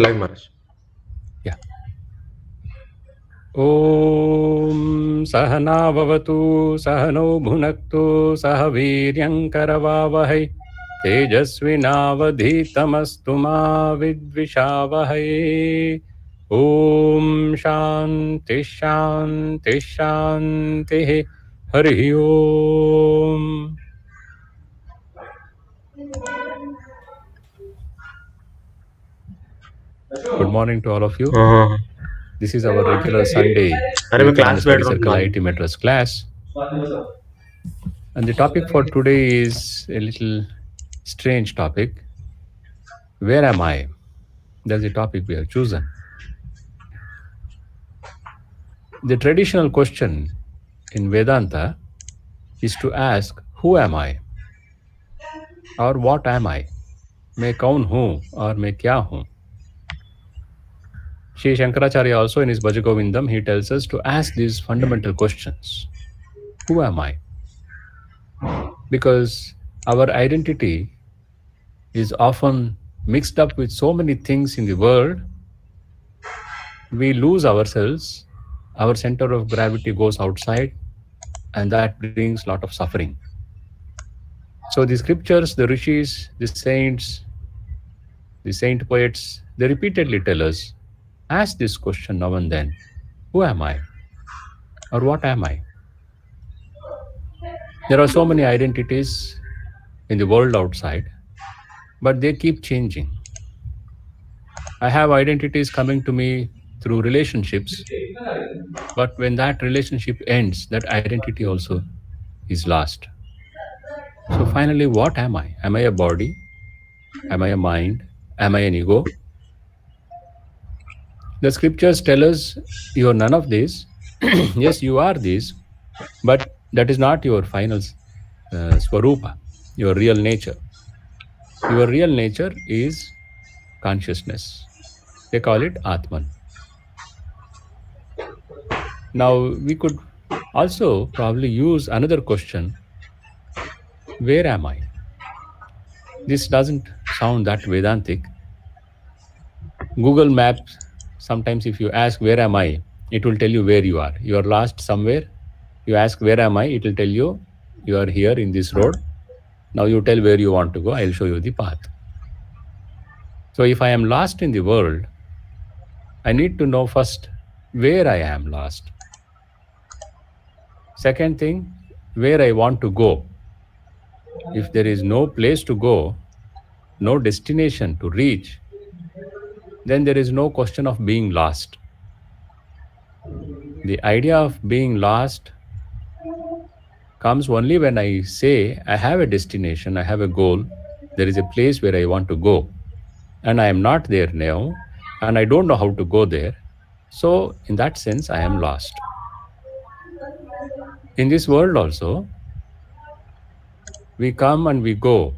Live Maharaj. Yeah. Om Sahana Vavatu Sahano Bhunaktu Sahaviryankaravavahai Tejasvinavadhitamastu ma vidvishavahai. Om Shanti Shanti Shanti Hari Om. Good morning to all of you. This is our regular Sunday अरे मैं Vivekananda class Study बैठ रहा हूँ Circle तुम्हारी. IIT Madras class. And the topic for today is a little strange topic. Where am I? That's the topic we have chosen. The traditional question in Vedanta is to ask, who am I? Or what am I? मैं कौन हूँ और मैं क्या हूँ? Sri Shankaracharya also in his Bhajagovindam, he tells us to ask these fundamental questions. Who am I? Because our identity is often mixed up with so many things in the world, we lose ourselves, our center of gravity goes outside, and that brings a lot of suffering. So the scriptures, the rishis, the saints, the saint poets, they repeatedly tell us, ask this question now and then, who am I? Or what am I? There are so many identities in the world outside, but they keep changing. I have identities coming to me through relationships, but when that relationship ends, that identity also is lost. So finally, what am I? Am I a body? Am I a mind? Am I an ego? The scriptures tell us you are none of these. Yes, you are these, but that is not your final swarupa, your real nature. Your real nature is consciousness. They call it Atman. Now, we could also probably use another question, where am I? This doesn't sound that Vedantic. Google Maps, sometimes if you ask, where am I? It will tell you where you are. You are lost somewhere. You ask, where am I? It will tell you, you are here in this road. Now you tell where you want to go. I'll show you the path. So if I am lost in the world, I need to know first where I am lost. Second thing, where I want to go. If there is no place to go, no destination to reach, then there is no question of being lost. The idea of being lost comes only when I say I have a destination, I have a goal, there is a place where I want to go, and I am not there now, and I don't know how to go there. So, in that sense, I am lost. In this world also, we come and we go,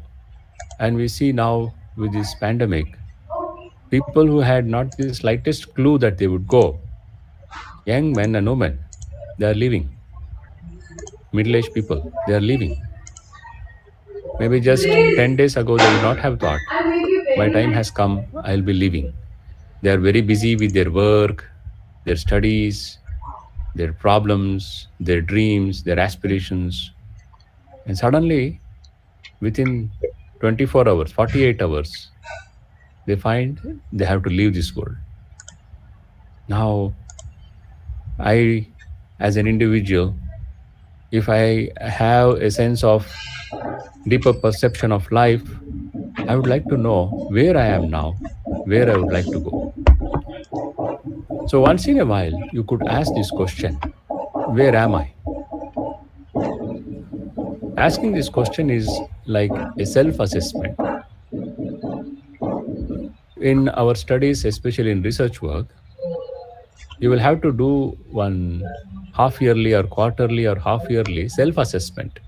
and we see now with this pandemic, people who had not the slightest clue that they would go, young men and women, they are leaving. Middle-aged people, they are leaving. Maybe just 10 days ago, they would not have thought, my time has come, I'll be leaving. They are very busy with their work, their studies, their problems, their dreams, their aspirations. And suddenly, within 24 hours, 48 hours, they find they have to leave this world. Now, I, as an individual, if I have a sense of deeper perception of life, I would like to know where I am now, where I would like to go. So once in a while, you could ask this question, where am I? Asking this question is like a self-assessment. In our studies, especially in research work, you will have to do one half-yearly or quarterly or half-yearly self-assessment.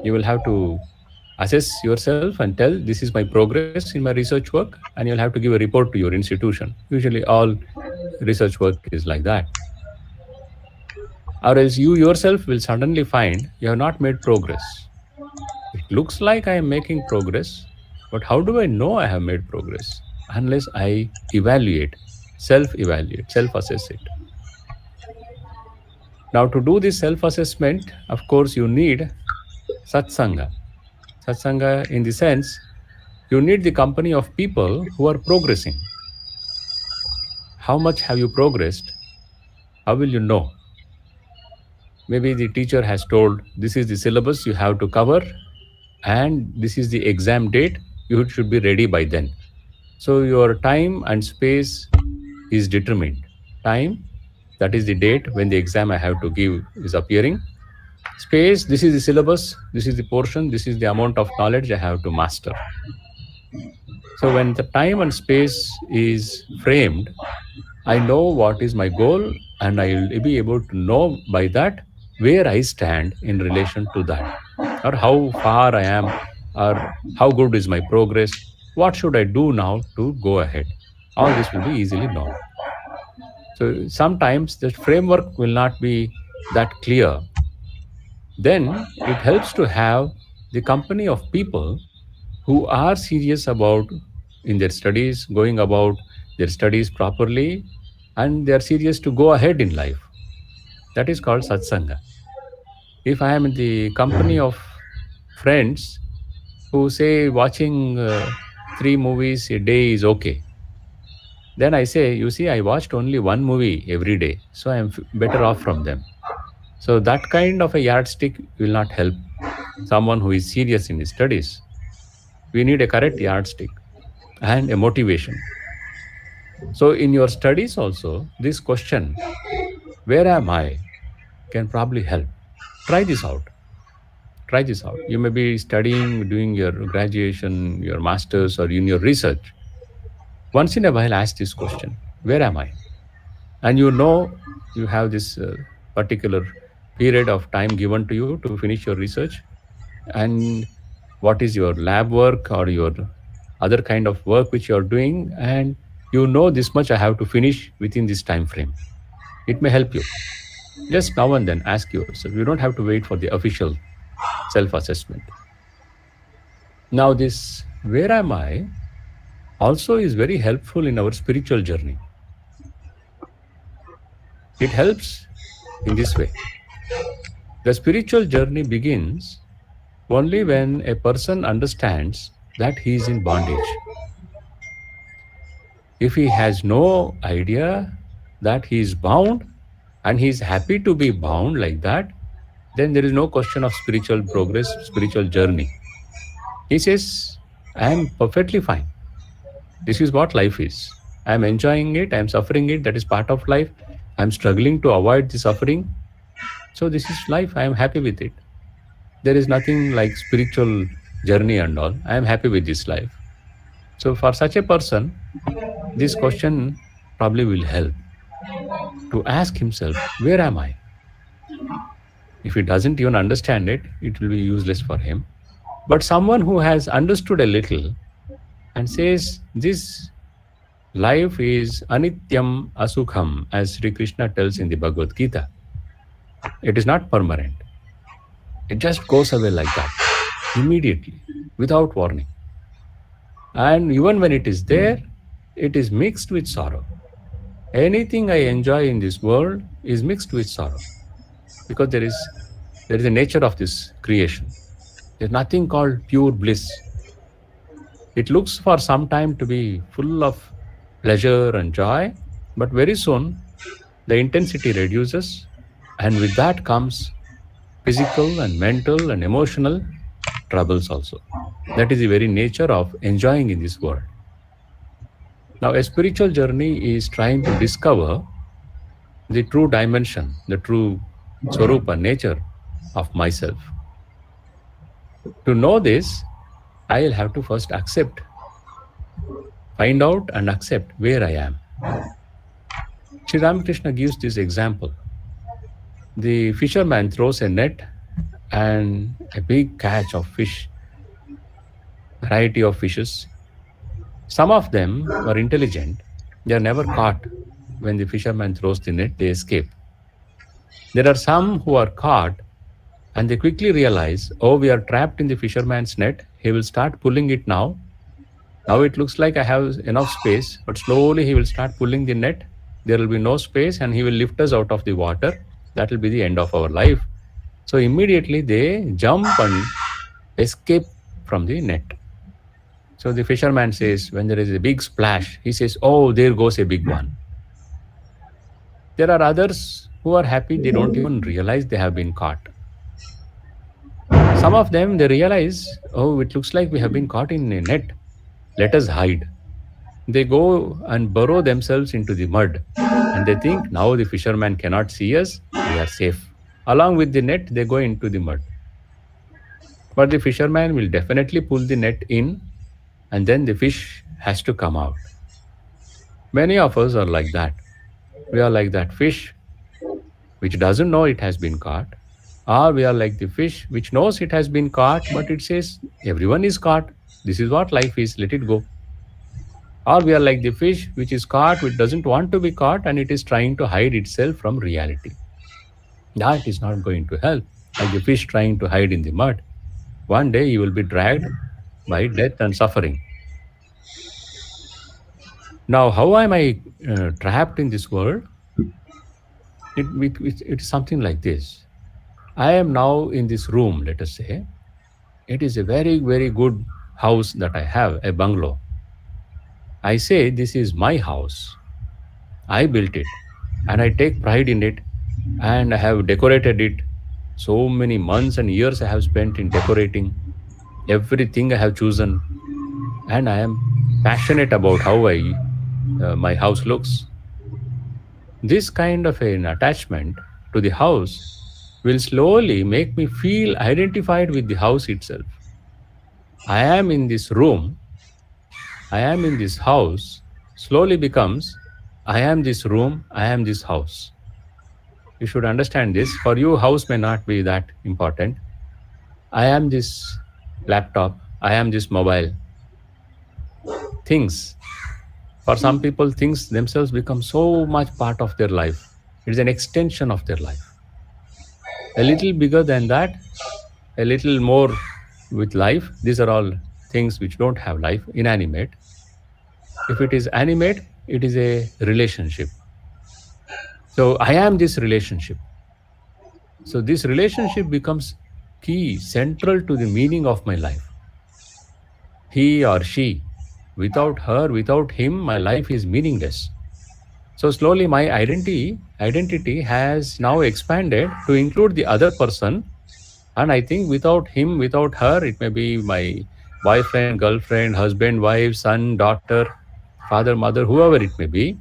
You will have to assess yourself and tell, this is my progress in my research work, and you'll have to give a report to your institution. Usually all research work is like that. Or else you yourself will suddenly find you have not made progress. It looks like I am making progress, but how do I know I have made progress? unless I evaluate, self evaluate, self assess it. Now, to do this self assessment, of course, you need satsanga. Satsanga, in the sense, you need the company of people who are progressing. How much have you progressed? How will you know? Maybe the teacher has told this is the syllabus you have to cover, and this is the exam date, you should be ready by then. So, your time and space is determined. Time, that is the date when the exam I have to give is appearing. Space, this is the syllabus, this is the portion, this is the amount of knowledge I have to master. So when the time and space is framed, I know what is my goal, and I will be able to know by that where I stand in relation to that, or how far I am, or how good is my progress, what should I do now to go ahead. All this will be easily known. So sometimes the framework will not be that clear. Then it helps to have the company of people who are serious about in their studies, going about their studies properly, and they are serious to go ahead in life. That is called satsanga. If I am in the company of friends who say watching 3 movies a day is okay, then I say, you see, I watched only one movie every day, so I am better off from them. So that kind of a yardstick will not help someone who is serious in his studies. We need a correct yardstick and a motivation. So, in your studies also, this question, where am I, can probably help. Try this out. Try this out. You may be studying, doing your graduation, your master's, or in your research. Once in a while, ask this question, where am I? And you know you have this particular period of time given to you to finish your research, and what is your lab work or your other kind of work which you are doing, and you know this much I have to finish within this time frame. It may help you. Just now and then ask yourself. You don't have to wait for the official self assessment. Now, this where am I also is very helpful in our spiritual journey. It helps in this way. The spiritual journey begins only when a person understands that he is in bondage. If he has no idea that he is bound and he is happy to be bound like that, then there is no question of spiritual progress, spiritual journey. He says, I am perfectly fine. This is what life is. I am enjoying it, I am suffering it, that is part of life. I am struggling to avoid the suffering. So this is life, I am happy with it. There is nothing like spiritual journey and all. I am happy with this life. So for such a person, this question probably will help to ask himself, where am I? If he doesn't even understand it, it will be useless for him. But someone who has understood a little and says, this life is anityam asukham, as Sri Krishna tells in the Bhagavad Gita. It is not permanent. It just goes away like that, immediately, without warning. And even when it is there, it is mixed with sorrow. Anything I enjoy in this world is mixed with sorrow, because there is a nature of this creation. There is nothing called pure bliss. It looks for some time to be full of pleasure and joy, but very soon the intensity reduces, and with that comes physical and mental and emotional troubles also. That is the very nature of enjoying in this world. Now, a spiritual journey is trying to discover the true dimension, the true swarupa, nature of myself. To know this, I'll have to first accept, find out and accept where I am. Sri Ramakrishna gives this example. The fisherman throws a net and a big catch of fish, variety of fishes. Some of them are intelligent. They are never caught. When the fisherman throws the net, they escape. There are some who are caught and they quickly realize, oh, we are trapped in the fisherman's net. He will start pulling it now. Now it looks like I have enough space, but slowly he will start pulling the net. There will be no space and he will lift us out of the water. That will be the end of our life. So immediately they jump and escape from the net. So the fisherman says, when there is a big splash, he says, "Oh, there goes a big one." There are others who are happy, they don't even realize they have been caught. Some of them, they realize, "Oh, it looks like we have been caught in a net. Let us hide." They go and burrow themselves into the mud and they think, now the fisherman cannot see us, we are safe. Along with the net, they go into the mud. But the fisherman will definitely pull the net in and then the fish has to come out. Many of us are like that. We are like that fish which doesn't know it has been caught, or we are like the fish which knows it has been caught, but it says, everyone is caught. This is what life is, let it go. Or we are like the fish which is caught, which doesn't want to be caught, and it is trying to hide itself from reality. That is not going to help. Like the fish trying to hide in the mud. One day you will be dragged by death and suffering. Now, how am I trapped in this world? It is something like this. I am now in this room, let us say. It is a very, very good house that I have, a bungalow. I say, this is my house. I built it and I take pride in it and I have decorated it. So many months and years I have spent in decorating everything I have chosen, and I am passionate about how my house looks. This kind of an attachment to the house will slowly make me feel identified with the house itself. I am in this room, I am in this house, slowly becomes I am this room, I am this house. You should understand this. For you, house may not be that important. I am this laptop, I am this mobile. Things. For some people, things themselves become so much part of their life. It is an extension of their life. A little bigger than that, a little more with life. These are all things which don't have life, inanimate. If it is animate, it is a relationship. So I am this relationship. So this relationship becomes key, central to the meaning of my life. He or she, without her, without him, my life is meaningless. So slowly my identity has now expanded to include the other person. And I think without him, without her, it may be my boyfriend, girlfriend, husband, wife, son, daughter, father, mother, whoever it may be.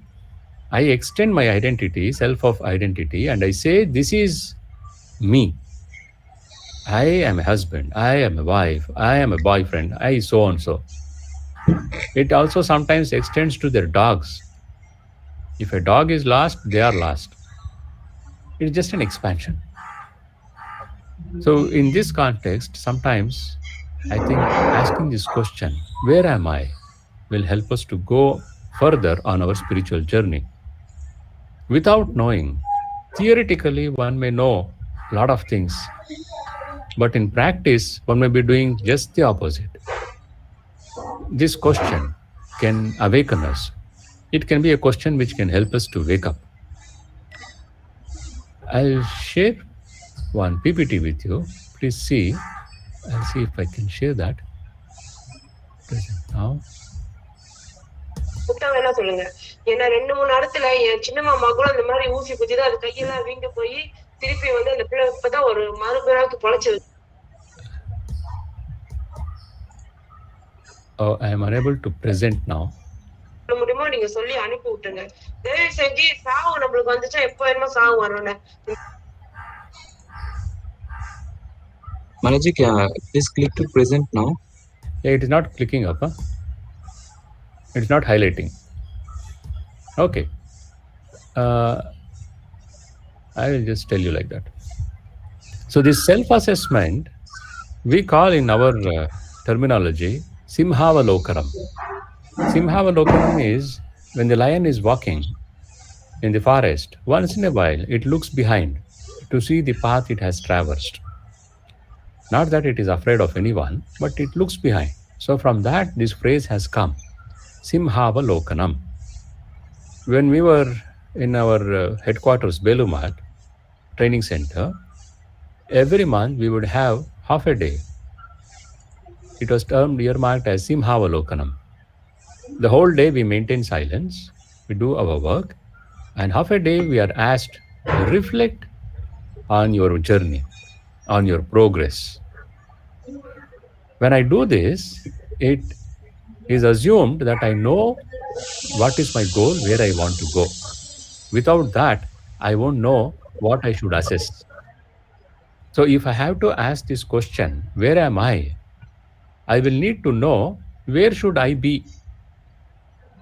I extend my identity, self of identity, and I say, this is me. I am a husband, I am a wife, I am a boyfriend, I so and so. It also sometimes extends to their dogs. If a dog is lost, they are lost. It's just an expansion. So in this context, sometimes I think asking this question, where am I, will help us to go further on our spiritual journey. Without knowing, theoretically one may know a lot of things, but in practice one may be doing just the opposite. This question can awaken us. It can be a question which can help us to wake up. I'll share one PPT with you. Please see. I'll see if I can share that. Present now. புத்தகம் என்ன சொல்லுங்க. ஏன்னா 2-3 இடத்துல என் சின்ன மாமா கூட அந்த மாதிரி ஊசி குத்திதான் அது கையெல்லாம் வீங்க போய் திருப்பி வந்து அந்த பிள்ளை இப்பதான் ஒரு மறுபிறகு பொழைச்சது. Oh, I am unable to present now. முடியுமோ நீங்க சொல்லி அனுப்பி விட்டுருங்க. தயவு செஞ்சு சாவு நம்மளுக்கு வந்துச்சா எப்ப வேணுமோ சாவு வரணும். Manaji, please click to present now. Yeah, it is not clicking up. Huh? It's not highlighting. Okay. I will just tell you like that. So this self-assessment, we call in our terminology, Simhavalokanam. Simhavalokanam is when the lion is walking in the forest, once in a while it looks behind to see the path it has traversed. Not that it is afraid of anyone, but it looks behind. So from that, this phrase has come, Simhavalokanam. When we were in our headquarters, Belumat training center, every month we would have half a day. It was termed earmarked as Simhavalokanam. The whole day we maintain silence, we do our work, and half a day we are asked to reflect on your journey, on your progress. When I do this, it is assumed that I know what is my goal, where I want to go. Without that, I won't know what I should assess. So if I have to ask this question, where am I will need to know where should I be.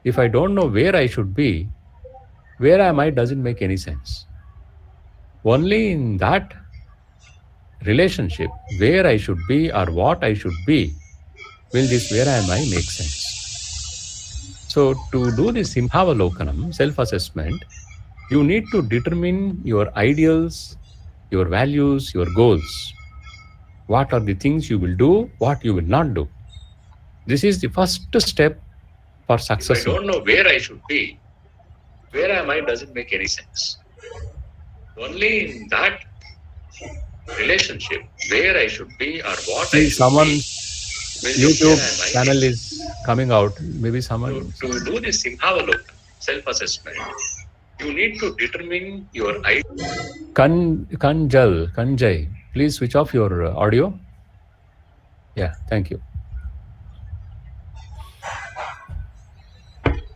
If I don't know where I should be, where am I doesn't make any sense. Only in that relationship, where I should be or what I should be, will this where am I make sense. So to do this Simhavalokanam, self-assessment, you need to determine your ideals, your values, your goals. What are the things you will do, what you will not do. This is the first step for success. If I don't know where I should be, where am I doesn't make any sense. Only in that relationship, where I should be or what I should be. YouTube channel is coming out. Maybe someone. To do this Simhavalok self-assessment, you need to determine your idea. Kanjay, please switch off your audio. Yeah, thank you.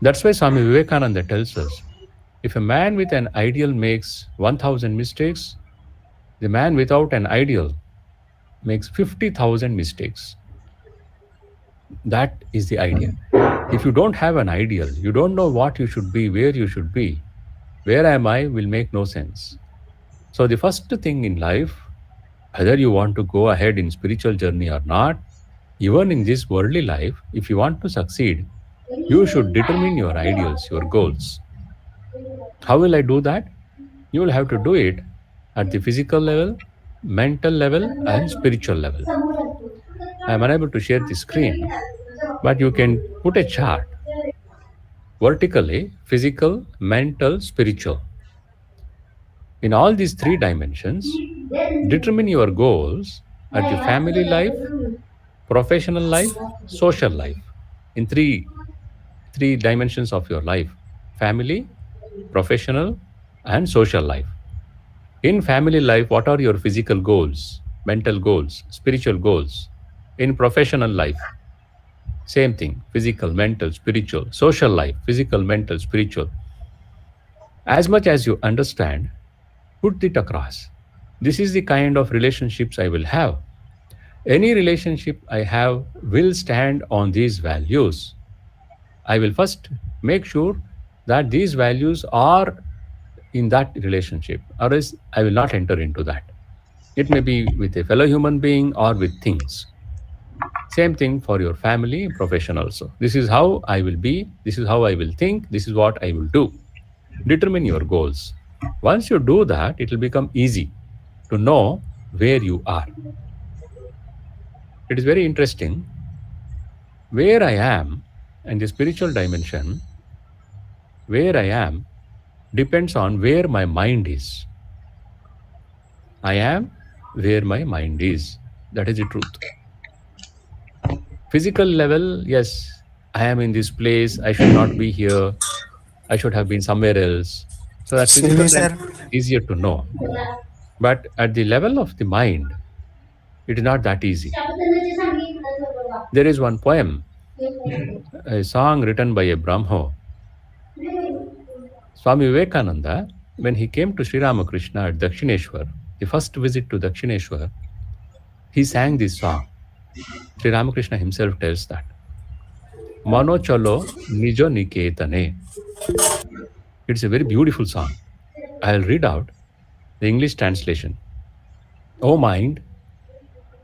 That's why Swami Vivekananda tells us, if a man with an ideal makes 1,000 mistakes, the man without an ideal makes 50,000 mistakes. That is the idea. If you don't have an ideal, you don't know what you should be, where you should be, where am I will make no sense. So the first thing in life, whether you want to go ahead in spiritual journey or not, even in this worldly life, if you want to succeed, you should determine your ideals, your goals. How will I do that? You will have to do it at the physical level, mental level, and spiritual level. I am unable to share the screen, but you can put a chart vertically, physical, mental, spiritual. In all these three dimensions, determine your goals at the family life, professional life, social life. In three dimensions of your life: family, professional, and social life. In family life, what are your physical goals, mental goals, spiritual goals? In professional life, same thing: physical, mental, spiritual. Social life, physical, mental, spiritual. As much as you understand, put it across. This is the kind of relationships I will have. Any relationship I have will stand on these values. I will first make sure that these values are in that relationship, or else I will not enter into that. It may be with a fellow human being or with things. Same thing for your family, profession also. This is how I will be, this is how I will think, this is what I will do. Determine your goals. Once you do that, it will become easy to know where you are. It is very interesting. Where I am in the spiritual dimension, where I am depends on where my mind is. I am where my mind is. That is the truth. Physical level, yes, I am in this place, I should not be here, I should have been somewhere else. So that physical level is easier to know. But at the level of the mind, it is not that easy. There is one poem, a song written by a Brahmo. Swami Vivekananda, when he came to Sri Ramakrishna at Dakshineshwar, the first visit to Dakshineshwar, he sang this song. Sri Ramakrishna himself tells that. Mano chalo nijo niketane. It's a very beautiful song. I'll read out the English translation. O mind,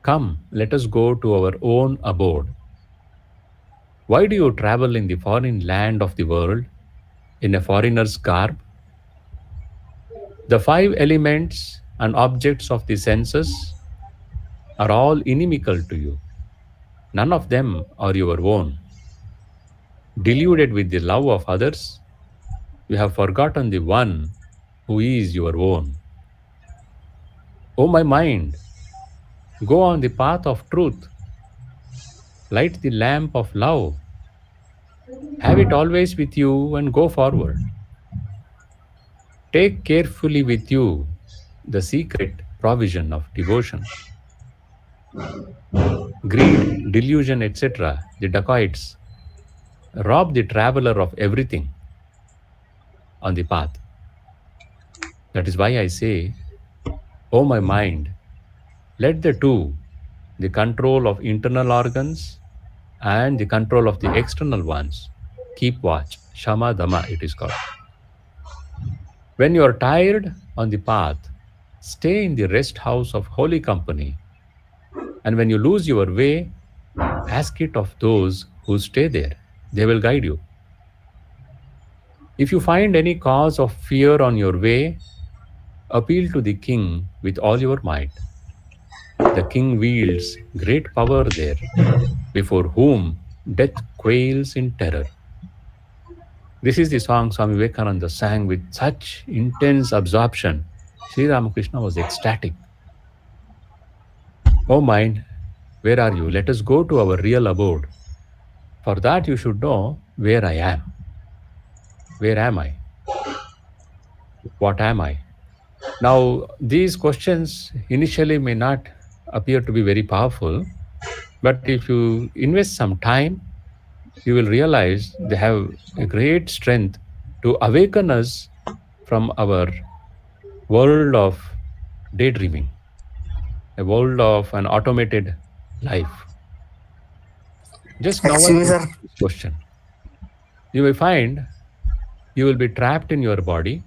come, let us go to our own abode. Why do you travel in the foreign land of the world in a foreigner's garb? The five elements and objects of the senses are all inimical to you. None of them are your own. Deluded with the love of others, you have forgotten the one who is your own. O my mind, go on the path of truth, light the lamp of love, have it always with you and go forward. Take carefully with you the secret provision of devotion. Greed, delusion, etc., the dacoits, rob the traveler of everything on the path. That is why I say, O my mind, let the two, the control of internal organs and the control of the external ones, keep watch. Shama Dama, it is called. When you are tired on the path, stay in the rest house of holy company. And when you lose your way, ask it of those who stay there. They will guide you. If you find any cause of fear on your way, appeal to the king with all your might. The king wields great power there, before whom death quails in terror. This is the song Swami Vivekananda sang with such intense absorption. Sri Ramakrishna was ecstatic. Oh mind, where are you? Let us go to our real abode. For that you should know where I am. Where am I? What am I? Now, these questions initially may not appear to be very powerful, but if you invest some time, you will realize they have a great strength to awaken us from our world of daydreaming, a world of an automated life. Just now I Actually, put sir, this question. You will find you will be trapped in your body.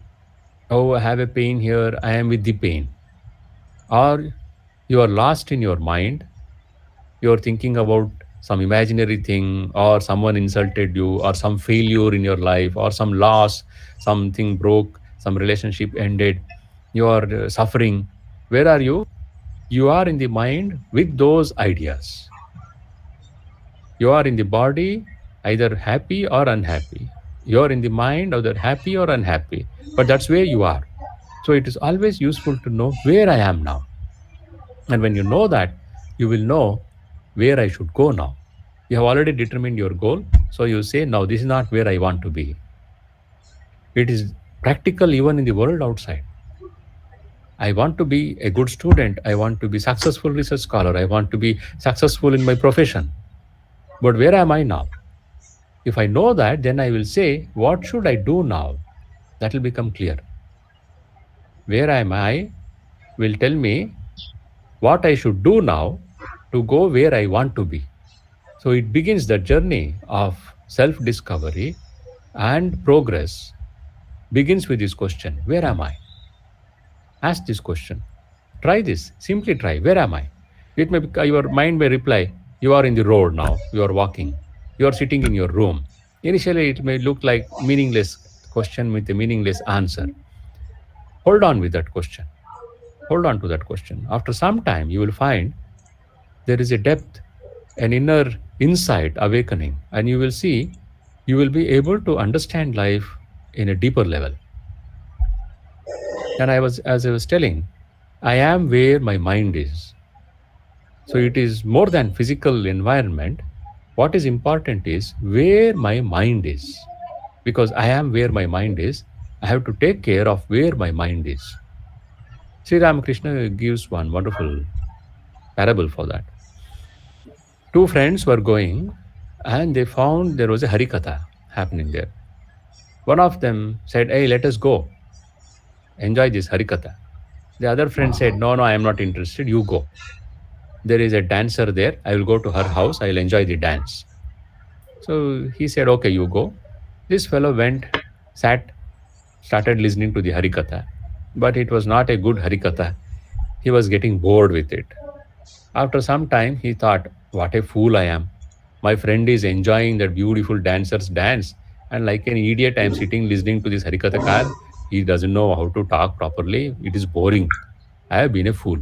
Oh, I have a pain here, I am with the pain. Or you are lost in your mind, you are thinking about some imaginary thing, or someone insulted you, or some failure in your life, or some loss, something broke, some relationship ended, you are suffering. Where are you? You are in the mind with those ideas. You are in the body either happy or unhappy. You are in the mind either happy or unhappy, but that's where you are. So it is always useful to know where I am now. And when you know that, you will know where I should go now. You have already determined your goal. So you say, now this is not where I want to be. It is practical even in the world outside. I want to be a good student. I want to be successful research scholar. I want to be successful in my profession. But where am I now? If I know that, then I will say, what should I do now? That will become clear. Where am I will tell me what I should do now to go where I want to be. So it begins the journey of self-discovery and progress begins with this question, where am I? Ask this question. Try this. Simply try. Where am I? It may be, your mind may reply, you are in the road now. You are walking. You are sitting in your room. Initially, it may look like meaningless question with a meaningless answer. Hold on with that question. Hold on to that question. After some time, you will find there is a depth, an inner insight awakening, and you will see you will be able to understand life in a deeper level. And as I was telling, I am where my mind is. So it is more than physical environment. What is important is where my mind is. Because I am where my mind is, I have to take care of where my mind is. Sri Ramakrishna gives one wonderful parable for that. Two friends were going and they found there was a Harikatha happening there. One of them said, hey, let us go. Enjoy this Harikatha. The other friend said, no, I am not interested. You go. There is a dancer there. I will go to her house. I will enjoy the dance. So he said, okay, you go. This fellow went, sat, started listening to the Harikatha. But it was not a good Harikatha. He was getting bored with it. After some time, he thought, what a fool I am. My friend is enjoying that beautiful dancer's dance. And like an idiot, I am sitting listening to this Harikatha. He doesn't know how to talk properly. It is boring. I have been a fool.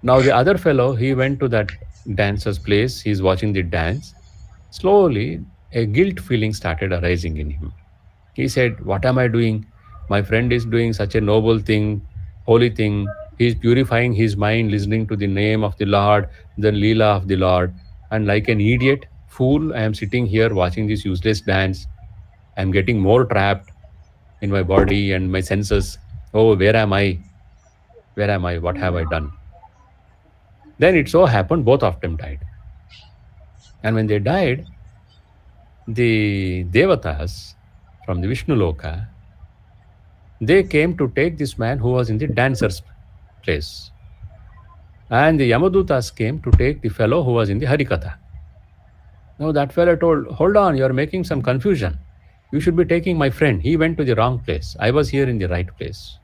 Now the other fellow, he went to that dancer's place, he's watching the dance. Slowly, a guilt feeling started arising in him. He said, "What am I doing? My friend is doing such a noble thing, holy thing. He is purifying his mind, listening to the name of the Lord, the Leela of the Lord. And like an idiot, fool, I am sitting here watching this useless dance. I am getting more trapped in my body and my senses. Oh, where am I? Where am I? What have I done?" Then it so happened both of them died. And when they died, the Devatas from the Vishnu Loka, they came to take this man who was in the dancer's place. And the Yamadutas came to take the fellow who was in the Harikatha. Now that fellow told, "Hold on, you are making some confusion. You should be taking my friend. He went to the wrong place. I was here in the right place."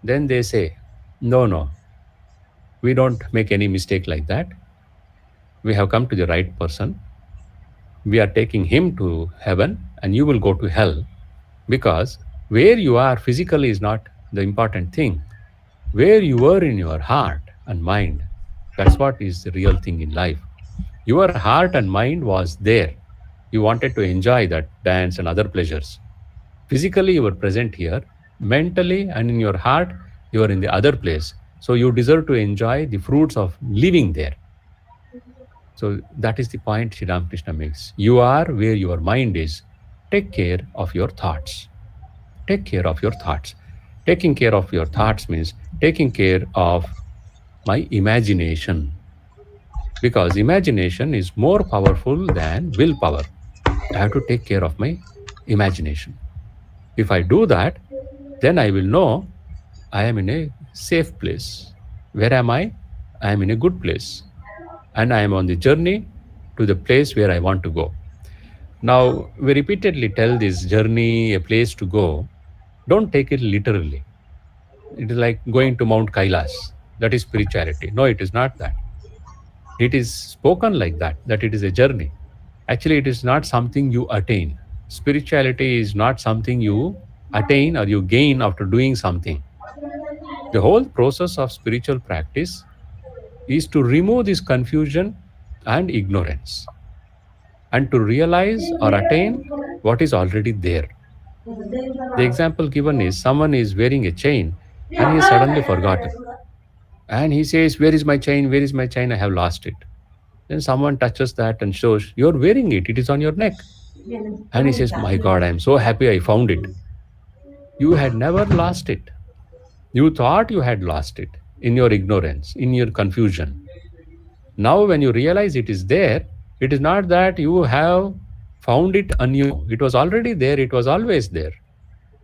Then they say, "No, no, we don't make any mistake like that. We have come to the right person. We are taking him to heaven and you will go to hell, because where you are physically is not the important thing. Where you were in your heart and mind, that's what is the real thing in life. Your heart and mind was there. You wanted to enjoy that dance and other pleasures. Physically, you were present here. Mentally and in your heart, you are in the other place. So you deserve to enjoy the fruits of living there." So that is the point Sri Ramakrishna makes. You are where your mind is. Take care of your thoughts. Take care of your thoughts. Taking care of your thoughts means taking care of my imagination. Because imagination is more powerful than willpower. I have to take care of my imagination. If I do that, then I will know I am in a safe place. Where am I? I am in a good place. And I am on the journey to the place where I want to go. Now, we repeatedly tell this journey, a place to go. Don't take it literally. It is like going to Mount Kailas. That is spirituality. No, it is not that. It is spoken like that, that it is a journey. Actually, it is not something you attain. Spirituality is not something you attain or you gain after doing something. The whole process of spiritual practice is to remove this confusion and ignorance and to realize or attain what is already there. The example given is someone is wearing a chain and he is suddenly forgotten. And he says, "Where is my chain? Where is my chain? I have lost it." Then someone touches that and shows, "You're wearing it. It is on your neck." And he says, "My God, I am so happy I found it." You had never lost it. You thought you had lost it in your ignorance, in your confusion. Now, when you realize it is there, it is not that you have found it anew. It was already there. It was always there.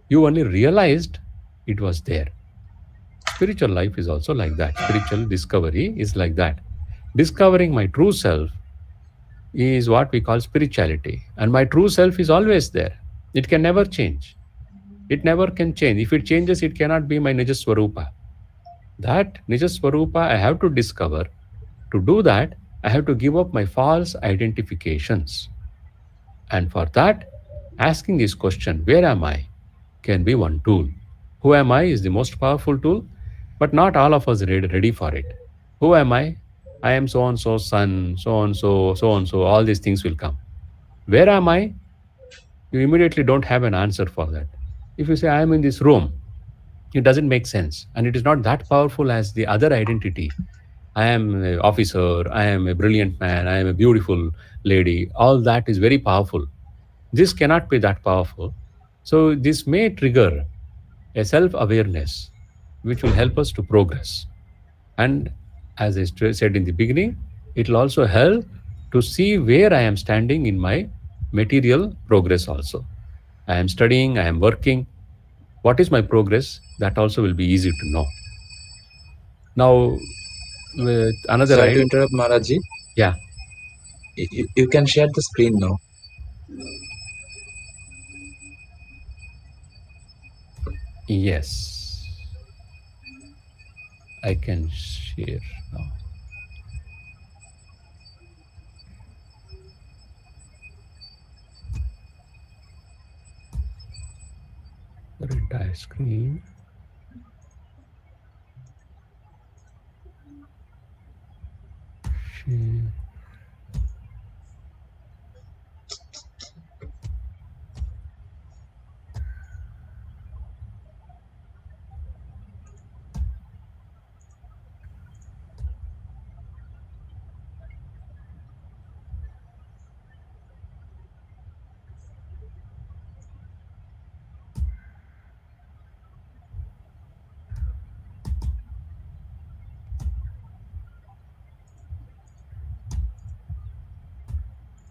You only realized it was there. Spiritual life is also like that. Spiritual discovery is like that. Discovering my true self is what we call spirituality. And my true self is always there. It can never change. It never can change. If it changes, it cannot be my Nijaswarupa. That Nijaswarupa I have to discover. To do that, I have to give up my false identifications. And for that, asking this question, "Where am I?" can be one tool. Who am I is the most powerful tool, but not all of us are ready for it. Who am I? I am so and so son, so and so, so and so. All these things will come. Where am I? You immediately don't have an answer for that. If you say, "I am in this room," it doesn't make sense. And it is not that powerful as the other identity. I am an officer, I am a brilliant man, I am a beautiful lady. All that is very powerful. This cannot be that powerful. So this may trigger a self-awareness which will help us to progress. And as I said in the beginning, it will also help to see where I am standing in my material progress also. I am studying, I am working. What is my progress? That also will be easy to know. Now, with another Sorry to idea. interrupt, Maharaji. Yeah. You can share the screen now. Yes. I can share now. The entire screen.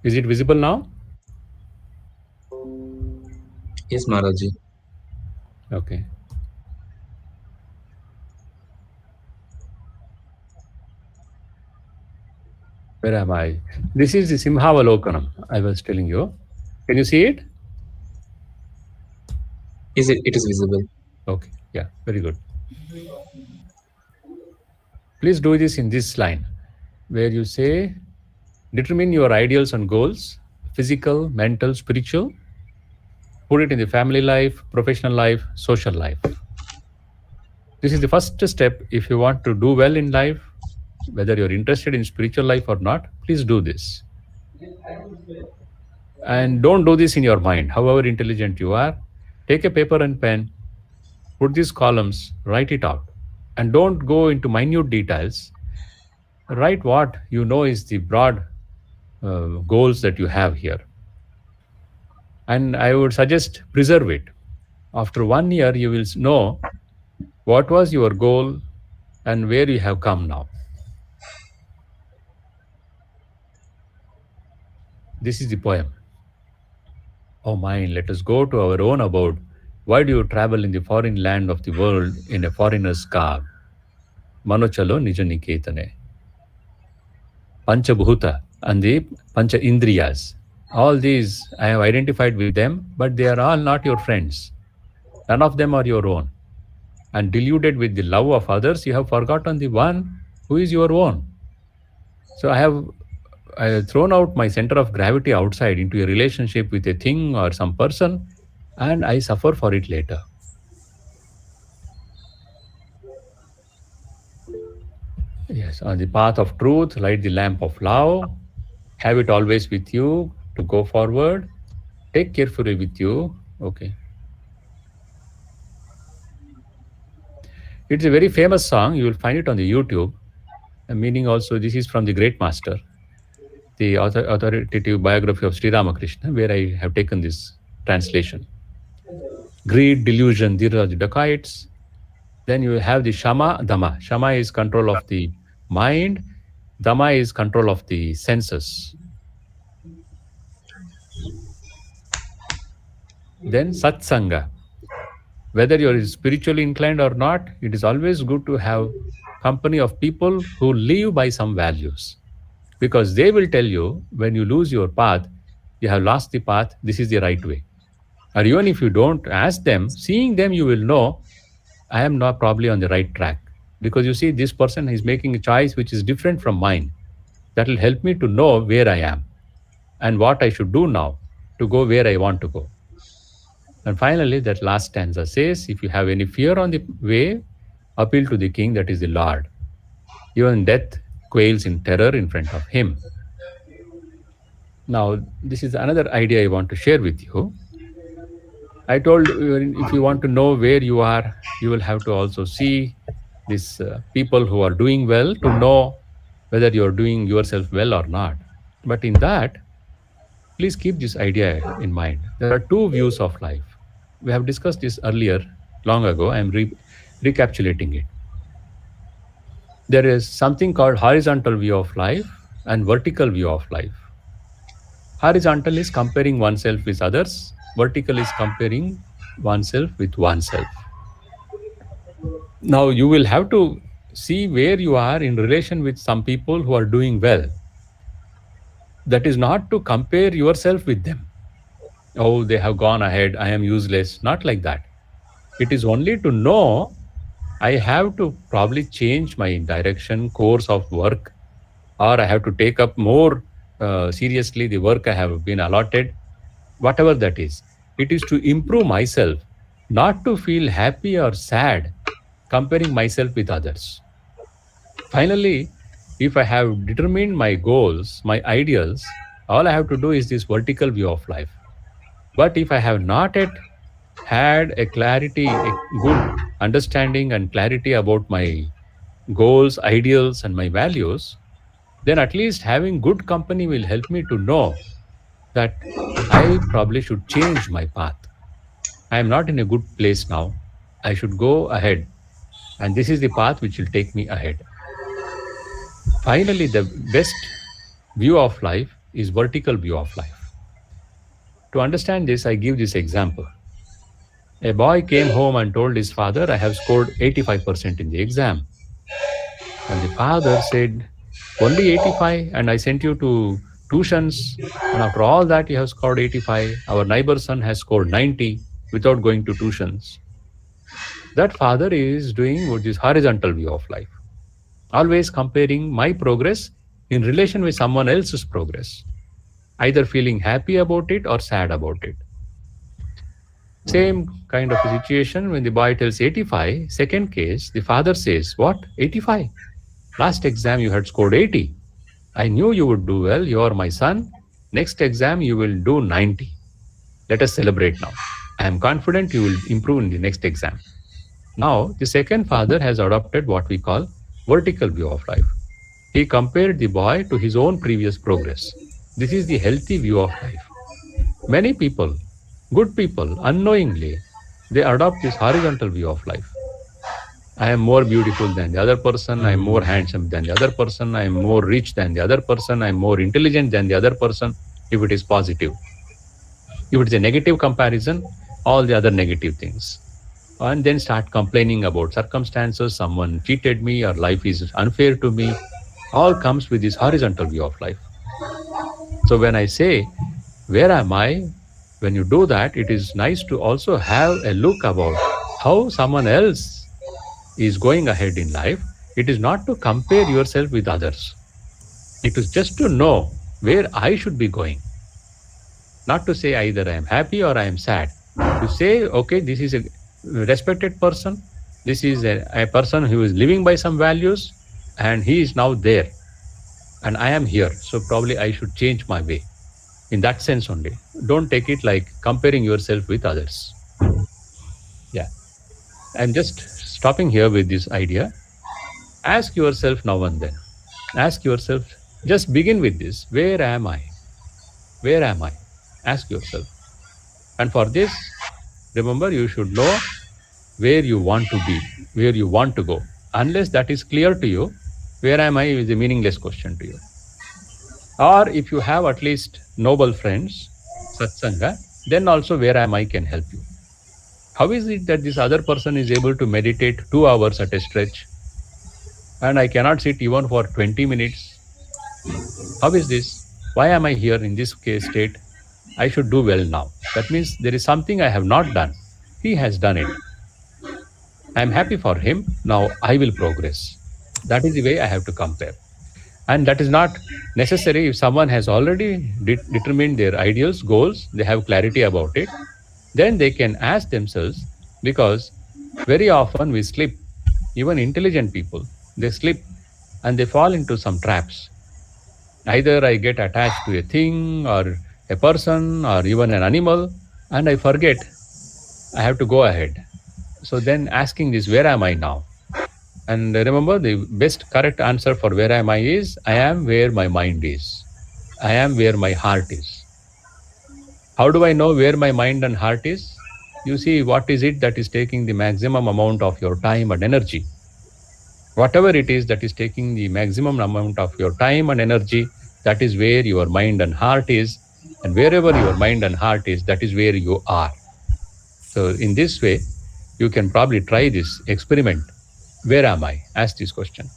Is it visible now? Yes, Maharaji. Okay. Where am I? This is the Simhavalokanam I was telling you. Can you see it? It is visible. Okay. Yeah. Very good. Please do this in this line where you say, determine your ideals and goals, physical, mental, spiritual. Put it in the family life, professional life, social life. This is the first step if you want to do well in life, whether you're interested in spiritual life or not. Please do this. And don't do this in your mind, however intelligent you are. Take a paper and pen, put these columns, write it out. And don't go into minute details. Write what you know is the broad goals that you have here. And I would suggest preserve it. After 1 year, you will know what was your goal and where you have come now. This is the poem. Oh mind, let us go to our own abode. Why do you travel in the foreign land of the world in a foreigner's garb? Manochalo nijaniketane. Panchabhuta and the Pancha Indriyas. All these, I have identified with them, but they are all not your friends. None of them are your own. And deluded with the love of others, you have forgotten the one who is your own. So I have thrown out my center of gravity outside into a relationship with a thing or some person, and I suffer for it later. Yes, on the path of truth, light the lamp of love. Have it always with you to go forward. Take carefully with you. Okay. It's a very famous song. You will find it on the YouTube. The meaning also, this is from the great master, the authoritative biography of Sri Ramakrishna, where I have taken this translation. Greed, delusion, these are the dacoits. Then you have the Shama, Dhamma. Shama is control of the mind. Dhamma is control of the senses. Then Satsanga. Whether you are spiritually inclined or not, it is always good to have company of people who live by some values. Because they will tell you, when you lose your path, you have lost the path, this is the right way. Or even if you don't ask them, seeing them, you will know, I am not probably on the right track. Because you see, this person is making a choice which is different from mine. That will help me to know where I am and what I should do now to go where I want to go. And finally, that last stanza says, if you have any fear on the way, appeal to the king, that is the Lord. Even death quails in terror in front of him. Now, this is another idea I want to share with you. I told you, if you want to know where you are, you will have to also see these people who are doing well to know whether you are doing yourself well or not. But in that, please keep this idea in mind. There are two views of life. We have discussed this earlier, long ago. I am recapitulating it. There is something called horizontal view of life and vertical view of life. Horizontal is comparing oneself with others. Vertical is comparing oneself with oneself. Now you will have to see where you are in relation with some people who are doing well. That is not to compare yourself with them. Oh, they have gone ahead, I am useless. Not like that. It is only to know I have to probably change my direction, course of work, or I have to take up more seriously the work I have been allotted, whatever that is. It is to improve myself, not to feel happy or sad comparing myself with others. Finally, If I have determined my goals, my ideals, all I have to do is this vertical view of life. But if I have not yet had a clarity, a good understanding and clarity about my goals, ideals, and my values, then at least having good company will help me to know that I probably should change my path. I am not in a good place now. I should go ahead. And this is the path which will take me ahead. Finally, the best view of life is vertical view of life. To understand this, I give this example. A boy came home and told his father, I have scored 85% in the exam. And the father said, only 85 and I sent you to tuitions. And after all that, you have scored 85. Our neighbor's son has scored 90 without going to tuitions. That father is doing what is horizontal view of life. Always comparing my progress in relation with someone else's progress, either feeling happy about it or sad about it. Same kind of a situation when the boy tells 85, second case, the father says, what? 85? Last exam you had scored 80. I knew you would do well. You are my son. Next exam you will do 90. Let us celebrate now. I am confident you will improve in the next exam. Now, the second father has adopted what we call vertical view of life. He compared the boy to his own previous progress. This is the healthy view of life. Many people, good people, unknowingly, they adopt this horizontal view of life. I am more beautiful than the other person. I am more handsome than the other person. I am more rich than the other person. I am more intelligent than the other person, if it is positive. If it is a negative comparison, all the other negative things. And then start complaining about circumstances, someone cheated me or life is unfair to me. All comes with this horizontal view of life. So when I say, where am I? When you do that, it is nice to also have a look about how someone else is going ahead in life. It is not to compare yourself with others. It is just to know where I should be going. Not to say either I am happy or I am sad. To say, okay, this is a respected person. This is a person who is living by some values and he is now there. And I am here. So probably I should change my way. In that sense only. Don't take it like comparing yourself with others. Yeah. I'm just stopping here with this idea. Ask yourself now and then. Ask yourself, just begin with this. Where am I? Where am I? Ask yourself. And for this, remember, you should know where you want to be, where you want to go. Unless that is clear to you, where am I is a meaningless question to you. Or if you have at least noble friends, satsanga, then also where am I can help you. How is it that this other person is able to meditate 2 hours at a stretch and I cannot sit even for 20 minutes? How is this? Why am I here in this case state? I should do well now. That means there is something I have not done. He has done it. I am happy for him. Now I will progress. That is the way I have to compare. And that is not necessary. If someone has already determined their ideals, goals, they have clarity about it, then they can ask themselves, because very often we slip, even intelligent people, they slip and they fall into some traps. Either I get attached to a thing or a person or even an animal and I forget I have to go ahead. So then asking this, where am I now? And remember, the best correct answer for where am I is, I am where my mind is. I am where my heart is. How do I know where my mind and heart is? You see, what is it that is taking the maximum amount of your time and energy? Whatever it is that is taking the maximum amount of your time and energy, that is where your mind and heart is. And wherever your mind and heart is, that is where you are. So in this way, you can probably try this experiment. Where am I? Ask this question.